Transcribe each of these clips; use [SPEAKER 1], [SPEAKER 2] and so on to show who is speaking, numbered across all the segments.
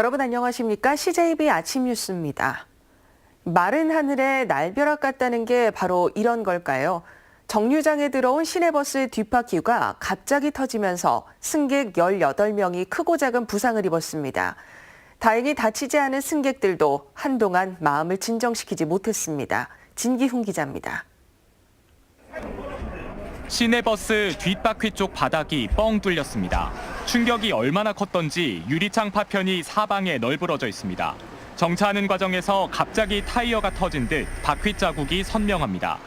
[SPEAKER 1] 여러분 안녕하십니까? CJB 아침 뉴스입니다. 마른 하늘에 날벼락 같다는 게 바로 이런 걸까요? 정류장에 들어온 시내버스 뒷바퀴가 갑자기 터지면서 승객 18명이 크고 작은 부상을 입었습니다. 다행히 다치지 않은 승객들도 한동안 마음을 진정시키지 못했습니다. 진기훈 기자입니다.
[SPEAKER 2] 시내버스 뒷바퀴 쪽 바닥이 뻥 뚫렸습니다. 충격이 얼마나 컸던지 유리창 파편이 사방에 널브러져 있습니다. 정차하는 과정에서 갑자기 타이어가 터진 듯 바퀴 자국이 선명합니다.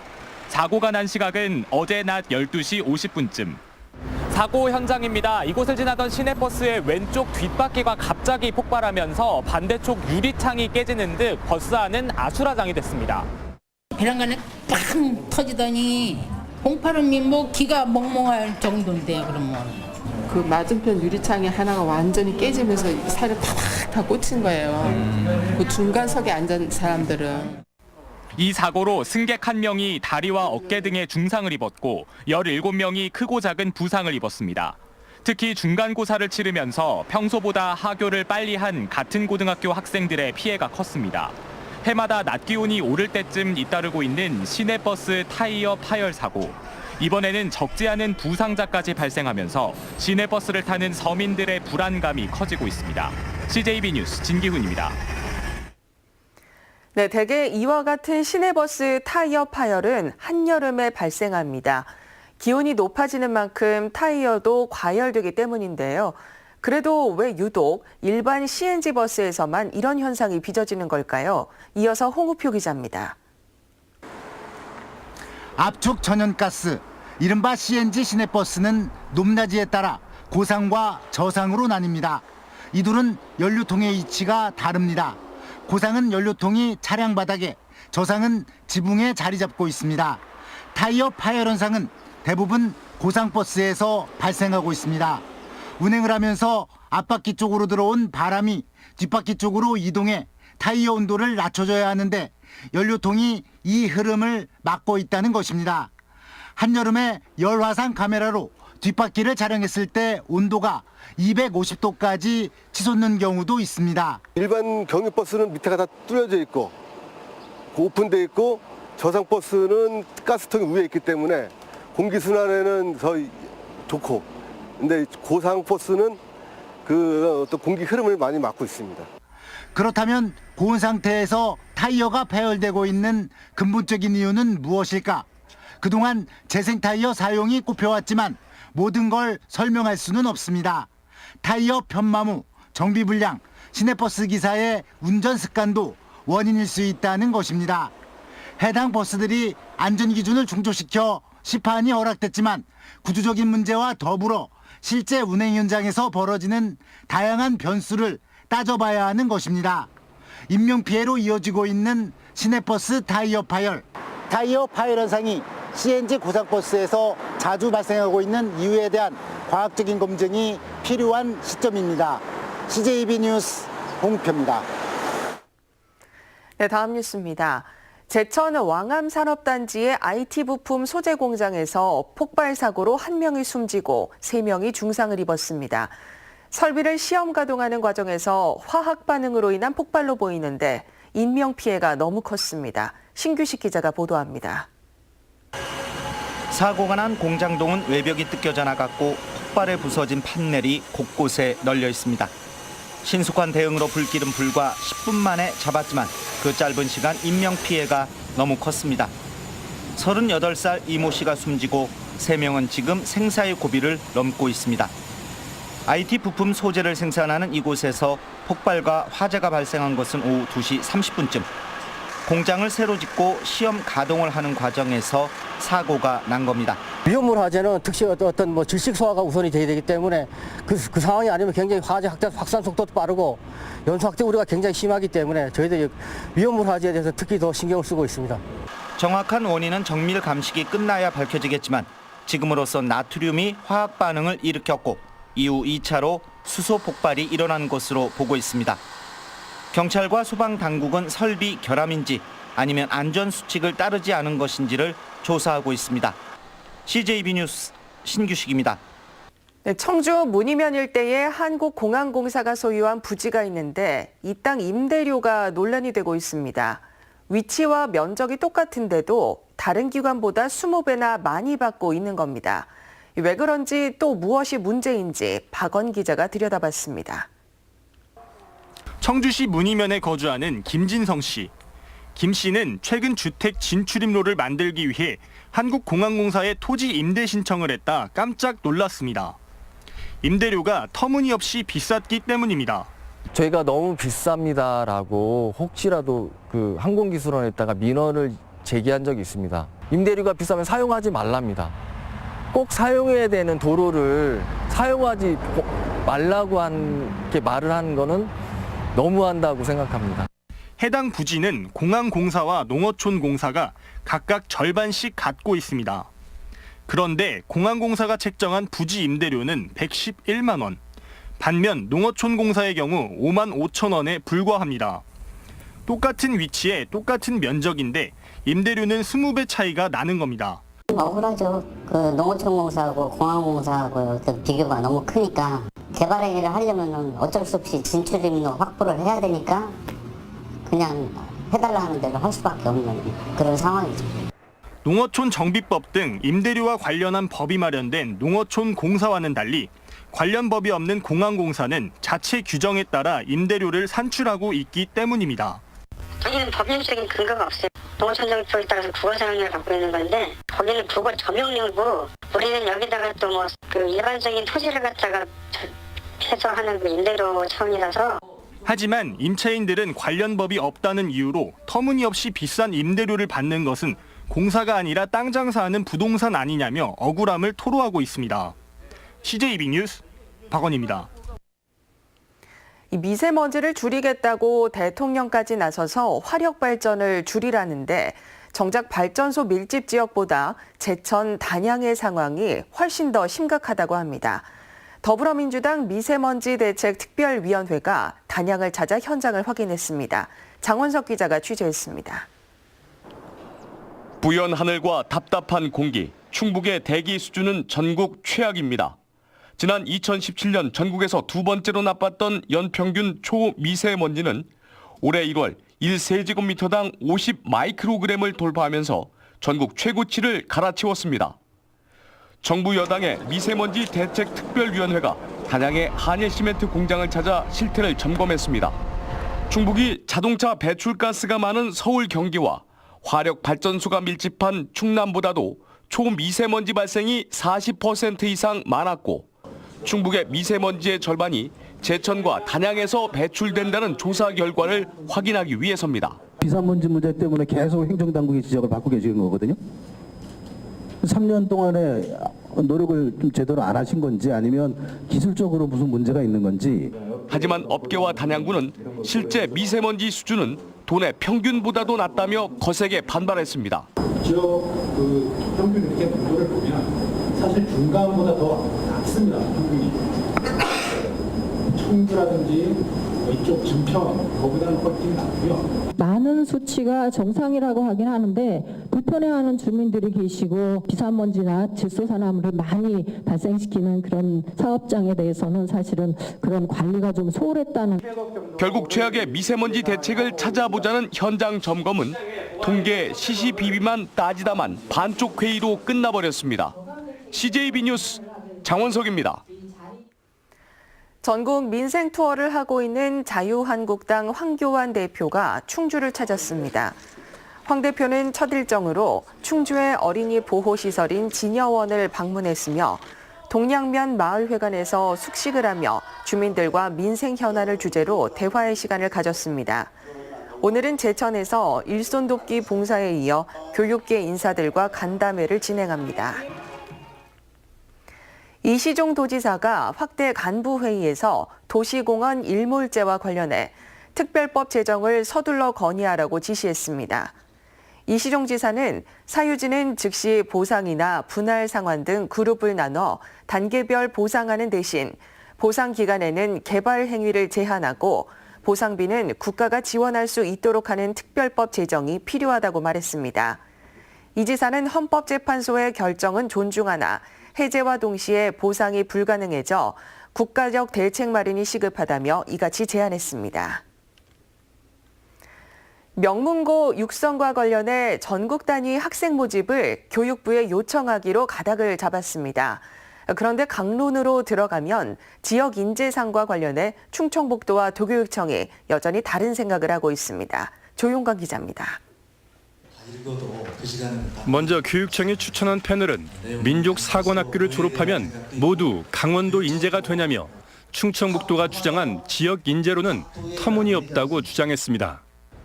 [SPEAKER 2] 사고가 난 시각은 어제 낮 12시 50분쯤. 사고 현장입니다. 이곳을 지나던 시내버스의 왼쪽 뒷바퀴가 갑자기 폭발하면서 반대쪽 유리창이 깨지는 듯 버스 안은 아수라장이 됐습니다.
[SPEAKER 3] 베란간에 꽝 터지더니 공파름이 뭐 기가 멍멍할 정도인데요. 그러면
[SPEAKER 4] 그 맞은편 유리창이 하나가 완전히 깨지면서 살을 파닥 다 꽂힌 거예요. 그 중간석에 앉은 사람들은.
[SPEAKER 2] 이 사고로 승객 1명이 다리와 어깨 등에 중상을 입었고 17명이 크고 작은 부상을 입었습니다. 특히 중간고사를 치르면서 평소보다 하교를 빨리 한 같은 고등학교 학생들의 피해가 컸습니다. 해마다 낮 기온이 오를 때쯤 잇따르고 있는 시내버스 타이어 파열 사고. 이번에는 적지 않은 부상자까지 발생하면서 시내버스를 타는 서민들의 불안감이 커지고 있습니다. CJB 뉴스 진기훈입니다.
[SPEAKER 1] 네, 대개 이와 같은 시내버스 타이어 파열은 한여름에 발생합니다. 기온이 높아지는 만큼 타이어도 과열되기 때문인데요. 그래도 왜 유독 일반 CNG 버스에서만 이런 현상이 빚어지는 걸까요? 이어서 홍우표 기자입니다.
[SPEAKER 5] 압축 천연가스, 이른바 CNG 시내버스는 높낮이에 따라 고상과 저상으로 나뉩니다. 이 둘은 연료통의 위치가 다릅니다. 고상은 연료통이 차량 바닥에, 저상은 지붕에 자리 잡고 있습니다. 타이어 파열 현상은 대부분 고상버스에서 발생하고 있습니다. 운행을 하면서 앞바퀴 쪽으로 들어온 바람이 뒷바퀴 쪽으로 이동해 타이어 온도를 낮춰줘야 하는데 연료통이 이 흐름을 막고 있다는 것입니다. 한여름에 열화상 카메라로 뒷바퀴를 촬영했을 때 온도가 250도까지 치솟는 경우도 있습니다.
[SPEAKER 6] 일반 경유버스는 밑에가 다 뚫려져 있고 오픈되어 있고 저상버스는 가스통이 위에 있기 때문에 공기순환에는 더 좋고, 근데 고상버스는 그 어떤 공기 흐름을 많이 막고 있습니다.
[SPEAKER 5] 그렇다면 고온 상태에서 타이어가 파열되고 있는 근본적인 이유는 무엇일까? 그동안 재생 타이어 사용이 꼽혀왔지만 모든 걸 설명할 수는 없습니다. 타이어 편마모, 정비 불량, 시내버스 기사의 운전 습관도 원인일 수 있다는 것입니다. 해당 버스들이 안전기준을 충족시켜 시판이 허락됐지만 구조적인 문제와 더불어 실제 운행 현장에서 벌어지는 다양한 변수를 따져봐야 하는 것입니다. 인명피해로 이어지고 있는 시내버스 타이어 파열. 타이어 파열 현상이 CNG 고상버스에서 자주 발생하고 있는 이유에 대한 과학적인 검증이 필요한 시점입니다. CJB 뉴스 홍표입니다.
[SPEAKER 1] 네, 다음 뉴스입니다. 제천 왕암산업단지의 IT 부품 소재 공장에서 폭발 사고로 1명이 숨지고 3명이 중상을 입었습니다. 설비를 시험 가동하는 과정에서 화학 반응으로 인한 폭발로 보이는데 인명 피해가 너무 컸습니다. 신규식 기자가 보도합니다.
[SPEAKER 7] 사고가 난 공장동은 외벽이 뜯겨져 나갔고 폭발에 부서진 판넬이 곳곳에 널려 있습니다. 신속한 대응으로 불길은 불과 10분 만에 잡았지만 그 짧은 시간 인명 피해가 너무 컸습니다. 38살 이모 씨가 숨지고 3명은 지금 생사의 고비를 넘고 있습니다. IT 부품 소재를 생산하는 이곳에서 폭발과 화재가 발생한 것은 오후 2시 30분쯤. 공장을 새로 짓고 시험 가동을 하는 과정에서 사고가 난 겁니다.
[SPEAKER 8] 위험물 화재는 특히 어떤 질식 소화가 우선이 돼야 되기 때문에 그 상황이 아니면 굉장히 화재 확산 속도도 빠르고 연소 확대 우려가 굉장히 심하기 때문에 저희들이 위험물 화재에 대해서 특히 더 신경을 쓰고 있습니다.
[SPEAKER 7] 정확한 원인은 정밀 감식이 끝나야 밝혀지겠지만 지금으로서 나트륨이 화학 반응을 일으켰고 이후 2차로 수소 폭발이 일어난 것으로 보고 있습니다. 경찰과 소방당국은 설비 결함인지 아니면 안전수칙을 따르지 않은 것인지를 조사하고 있습니다. CJB 뉴스 신규식입니다.
[SPEAKER 1] 네, 청주 문의면 일대에 한국공항공사가 소유한 부지가 있는데 이 땅 임대료가 논란이 되고 있습니다. 위치와 면적이 똑같은데도 다른 기관보다 20배나 많이 받고 있는 겁니다. 왜 그런지 또 무엇이 문제인지 박원 기자가 들여다봤습니다.
[SPEAKER 9] 청주시 문의면에 거주하는 김진성 씨. 김 씨는 최근 주택 진출입로를 만들기 위해 한국공항공사에 토지 임대 신청을 했다 깜짝 놀랐습니다. 임대료가 터무니없이 비쌌기 때문입니다.
[SPEAKER 10] 저희가 너무 비쌉니다라고 혹시라도 그 항공기술원에다가 민원을 제기한 적이 있습니다. 임대료가 비싸면 사용하지 말랍니다. 꼭 사용해야 되는 도로를 사용하지 말라고 이렇게 말을 하는 거는 너무한다고 생각합니다.
[SPEAKER 9] 해당 부지는 공항공사와 농어촌공사가 각각 절반씩 갖고 있습니다. 그런데 공항공사가 책정한 부지 임대료는 111만 원. 반면 농어촌공사의 경우 5만 5천 원에 불과합니다. 똑같은 위치에 똑같은 면적인데 임대료는 20배 차이가 나는 겁니다.
[SPEAKER 11] 억울하죠. 그 농어촌공사하고 공항공사하고 그 비교가 너무 크니까 개발 행위를 하려면 어쩔 수 없이 진출입로 확보를 해야 되니까 그냥 해달라 하는 대로 할 수밖에 없는 그런 상황이죠.
[SPEAKER 9] 농어촌 정비법 등 임대료와 관련한 법이 마련된 농어촌 공사와는 달리 관련 법이 없는 공항공사는 자체 규정에 따라 임대료를 산출하고 있기 때문입니다.
[SPEAKER 11] 저희는 법률적인 근거가 없어요. 농어촌 정비법에 따라서 국어 사용료를 받고 있는 건데 거기는 국어 점용료고 우리는 여기다가 또 뭐 그 일반적인 토지를 갖다가 해서 하는 그 임대료 차원이라서.
[SPEAKER 9] 하지만 임차인들은 관련 법이 없다는 이유로 터무니없이 비싼 임대료를 받는 것은 공사가 아니라 땅 장사하는 부동산 아니냐며 억울함을 토로하고 있습니다. CJB 뉴스 박원입니다.
[SPEAKER 1] 이 미세먼지를 줄이겠다고 대통령까지 나서서 화력 발전을 줄이라는데 정작 발전소 밀집 지역보다 제천, 단양의 상황이 훨씬 더 심각하다고 합니다. 더불어민주당 미세먼지 대책 특별위원회가 단양을 찾아 현장을 확인했습니다. 장원석 기자가 취재했습니다.
[SPEAKER 12] 부연 하늘과 답답한 공기, 충북의 대기 수준은 전국 최악입니다. 지난 2017년 전국에서 두 번째로 나빴던 연평균 초미세먼지는 올해 1월 1세제곱미터당 50 마이크로그램을 돌파하면서 전국 최고치를 갈아치웠습니다. 정부 여당의 미세먼지 대책 특별위원회가 단양의 한일시멘트 공장을 찾아 실태를 점검했습니다. 충북이 자동차 배출가스가 많은 서울, 경기와 화력 발전소가 밀집한 충남보다도 초미세먼지 발생이 40% 이상 많았고 충북의 미세먼지의 절반이 제천과 단양에서 배출된다는 조사 결과를 확인하기 위해서입니다.
[SPEAKER 13] 비산먼지 문제 때문에 계속 행정당국의 지적을 받고 계시는 거거든요. 3년 동안에 노력을 좀 제대로 안 하신 건지 아니면 기술적으로 무슨 문제가 있는 건지.
[SPEAKER 12] 하지만 업계와 단양군은 실제 미세먼지 수준은 도내 평균보다도 낮다며 거세게 반발했습니다.
[SPEAKER 14] 지역 그 평균 이렇게 농도를 보면 사실 중간보다 더 낮습니다. 평균이. 청주라든지 이쪽 증평 거기다는 훨씬 낮고요.
[SPEAKER 15] 많은 수치가 정상이라고 하긴 하는데 불편해하는 주민들이 계시고 비산먼지나 질소산화물을 많이 발생시키는 그런 사업장에 대해서는 사실은 그런 관리가 좀 소홀했다는.
[SPEAKER 12] 결국 최악의 미세먼지 대책을 찾아보자는 현장 점검은 통계 시시비비만 따지다만 반쪽 회의로 끝나버렸습니다. CJB 뉴스 장원석입니다.
[SPEAKER 1] 전국 민생 투어를 하고 있는 자유한국당 황교안 대표가 충주를 찾았습니다. 황 대표는 첫 일정으로 충주의 어린이 보호시설인 진여원을 방문했으며 동양면 마을회관에서 숙식을 하며 주민들과 민생 현안을 주제로 대화의 시간을 가졌습니다. 오늘은 제천에서 일손 돕기 봉사에 이어 교육계 인사들과 간담회를 진행합니다. 이시종 도지사가 확대 간부회의에서 도시공원 일몰제와 관련해 특별법 제정을 서둘러 건의하라고 지시했습니다. 이시종 지사는 사유지는 즉시 보상이나 분할 상환 등 그룹을 나눠 단계별 보상하는 대신 보상 기간에는 개발 행위를 제한하고 보상비는 국가가 지원할 수 있도록 하는 특별법 제정이 필요하다고 말했습니다. 이 지사는 헌법재판소의 결정은 존중하나 해제와 동시에 보상이 불가능해져 국가적 대책 마련이 시급하다며 이같이 제안했습니다. 명문고 육성과 관련해 전국 단위 학생 모집을 교육부에 요청하기로 가닥을 잡았습니다. 그런데 강론으로 들어가면 지역 인재상과 관련해 충청북도와 도교육청이 여전히 다른 생각을 하고 있습니다. 조용관 기자입니다.
[SPEAKER 16] 먼저 교육청이 추천한 패널은 민족사관학교를 졸업하면 모두 강원도 인재가 되냐며 충청북도가 주장한 지역 인재로는 터무니없다고 주장했습니다.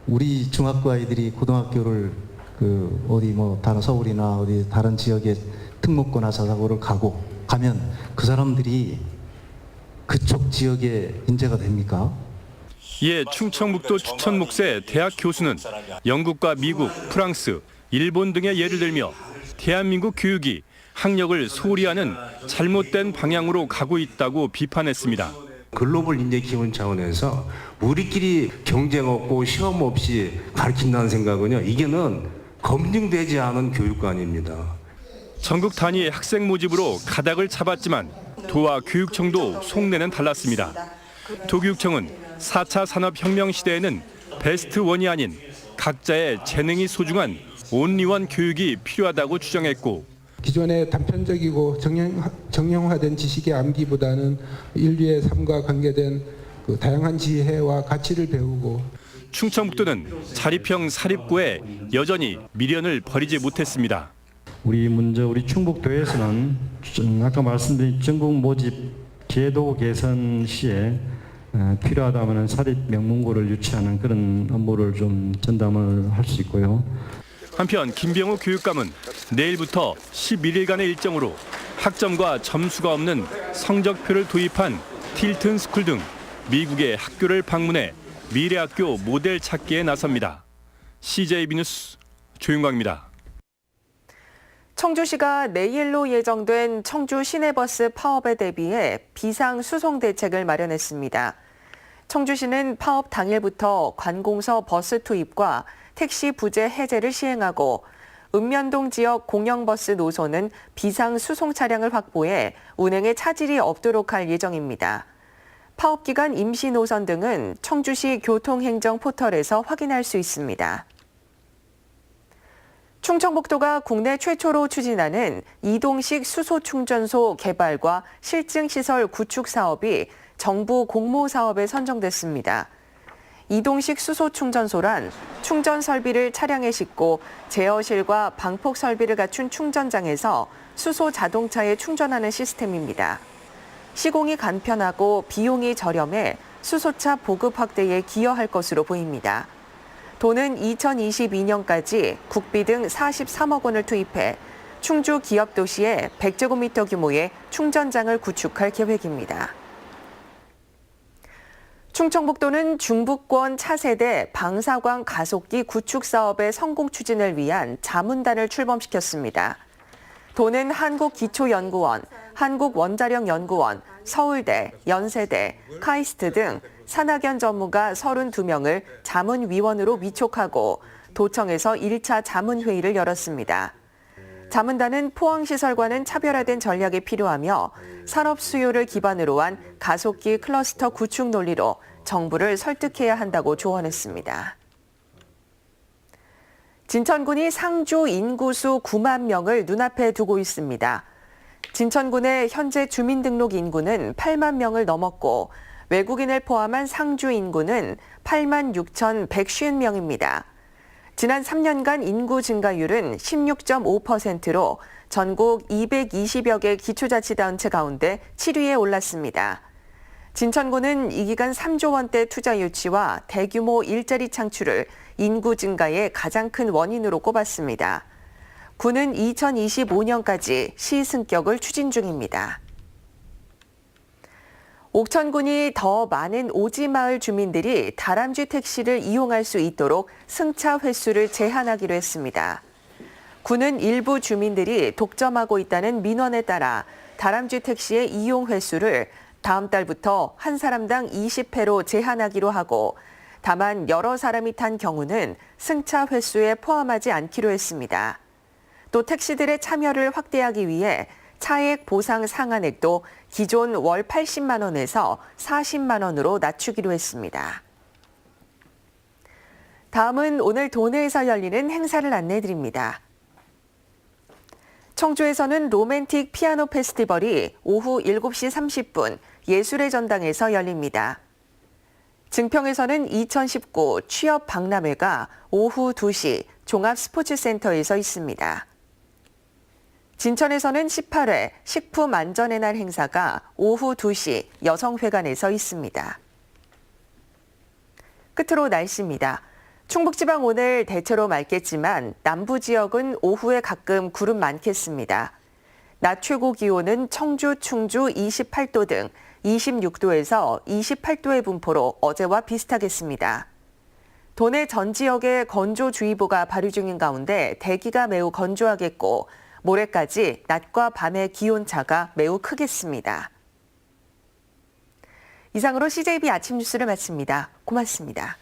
[SPEAKER 13] 우리 중학교 아이들이 고등학교를 어디 다른 서울이나 어디 다른 지역의 특목고나 자사고를 가면 그 사람들이 그쪽 지역의 인재가 됩니까?
[SPEAKER 16] 이에 충청북도 추천 몫의 대학 교수는 영국과 미국, 프랑스, 일본 등의 예를 들며 대한민국 교육이 학력을 소홀히 하는 잘못된 방향으로 가고 있다고 비판했습니다.
[SPEAKER 17] 글로벌 인재 기원 차원에서 우리끼리 경쟁 없고 시험 없이 가르친다는 생각은요, 이게는 검증되지 않은 교육관입니다.
[SPEAKER 16] 전국 단위 학생 모집으로 가닥을 잡았지만 도와 교육청도 속내는 달랐습니다. 도교육청은 4차 산업혁명 시대에는 베스트 원이 아닌 각자의 재능이 소중한 온리원 교육이 필요하다고 주장했고,
[SPEAKER 18] 기존의 단편적이고 정형화된 지식의 암기보다는 인류의 삶과 관계된 다양한 지혜와 가치를 배우고,
[SPEAKER 16] 충청북도는 자립형 사립고에 여전히 미련을 버리지 못했습니다.
[SPEAKER 19] 우리 충북도에서는 아까 말씀드린 전국 모집 제도 개선 시에 필요하다면 사립 명문고를 유치하는 그런 업무를 좀 전담을 할 수 있고요.
[SPEAKER 16] 한편 김병우 교육감은 내일부터 11일간의 일정으로 학점과 점수가 없는 성적표를 도입한 틸튼 스쿨 등 미국의 학교를 방문해 미래학교 모델 찾기에 나섭니다. CJB 뉴스 조윤광입니다.
[SPEAKER 1] 청주시가 내일로 예정된 청주 시내버스 파업에 대비해 비상수송 대책을 마련했습니다. 청주시는 파업 당일부터 관공서 버스 투입과 택시 부재 해제를 시행하고 읍면동 지역 공영버스 노선은 비상수송 차량을 확보해 운행에 차질이 없도록 할 예정입니다. 파업 기간 임시 노선 등은 청주시 교통행정 포털에서 확인할 수 있습니다. 충청북도가 국내 최초로 추진하는 이동식 수소충전소 개발과 실증시설 구축 사업이 정부 공모사업에 선정됐습니다. 이동식 수소충전소란 충전 설비를 차량에 싣고 제어실과 방폭 설비를 갖춘 충전장에서 수소 자동차에 충전하는 시스템입니다. 시공이 간편하고 비용이 저렴해 수소차 보급 확대에 기여할 것으로 보입니다. 도는 2022년까지 국비 등 43억 원을 투입해 충주 기업 도시에 100제곱미터 규모의 충전장을 구축할 계획입니다. 충청북도는 중부권 차세대 방사광 가속기 구축 사업의 성공 추진을 위한 자문단을 출범시켰습니다. 도는 한국기초연구원, 한국원자력연구원, 서울대, 연세대, 카이스트 등 산학연 전문가 32명을 자문위원으로 위촉하고 도청에서 1차 자문회의를 열었습니다. 자문단은 포항시설과는 차별화된 전략이 필요하며 산업 수요를 기반으로 한 가속기 클러스터 구축 논리로 정부를 설득해야 한다고 조언했습니다. 진천군이 상주 인구수 9만 명을 눈앞에 두고 있습니다. 진천군의 현재 주민등록 인구는 8만 명을 넘었고 외국인을 포함한 상주 인구는 8만 6,150명입니다. 지난 3년간 인구 증가율은 16.5%로 전국 220여 개 기초자치단체 가운데 7위에 올랐습니다. 진천군은 이 기간 3조 원대 투자 유치와 대규모 일자리 창출을 인구 증가의 가장 큰 원인으로 꼽았습니다. 군은 2025년까지 시승격을 추진 중입니다. 옥천군이 더 많은 오지마을 주민들이 다람쥐 택시를 이용할 수 있도록 승차 횟수를 제한하기로 했습니다. 군은 일부 주민들이 독점하고 있다는 민원에 따라 다람쥐 택시의 이용 횟수를 다음 달부터 한 사람당 20회로 제한하기로 하고 다만 여러 사람이 탄 경우는 승차 횟수에 포함하지 않기로 했습니다. 또 택시들의 참여를 확대하기 위해 차액 보상 상한액도 기존 월 80만 원에서 40만 원으로 낮추기로 했습니다. 다음은 오늘 도내에서 열리는 행사를 안내해드립니다. 청주에서는 로맨틱 피아노 페스티벌이 오후 7시 30분 예술의 전당에서 열립니다. 증평에서는 2019 취업 박람회가 오후 2시 종합스포츠센터에서 있습니다. 진천에서는 18회 식품 안전의 날 행사가 오후 2시 여성회관에서 있습니다. 끝으로 날씨입니다. 충북지방 오늘 대체로 맑겠지만 남부 지역은 오후에 가끔 구름 많겠습니다. 낮 최고 기온은 청주, 충주 28도 등 26도에서 28도의 분포로 어제와 비슷하겠습니다. 도내 전 지역에 건조주의보가 발효 중인 가운데 대기가 매우 건조하겠고 모레까지 낮과 밤의 기온차가 매우 크겠습니다. 이상으로 CJB 아침 뉴스를 마칩니다. 고맙습니다.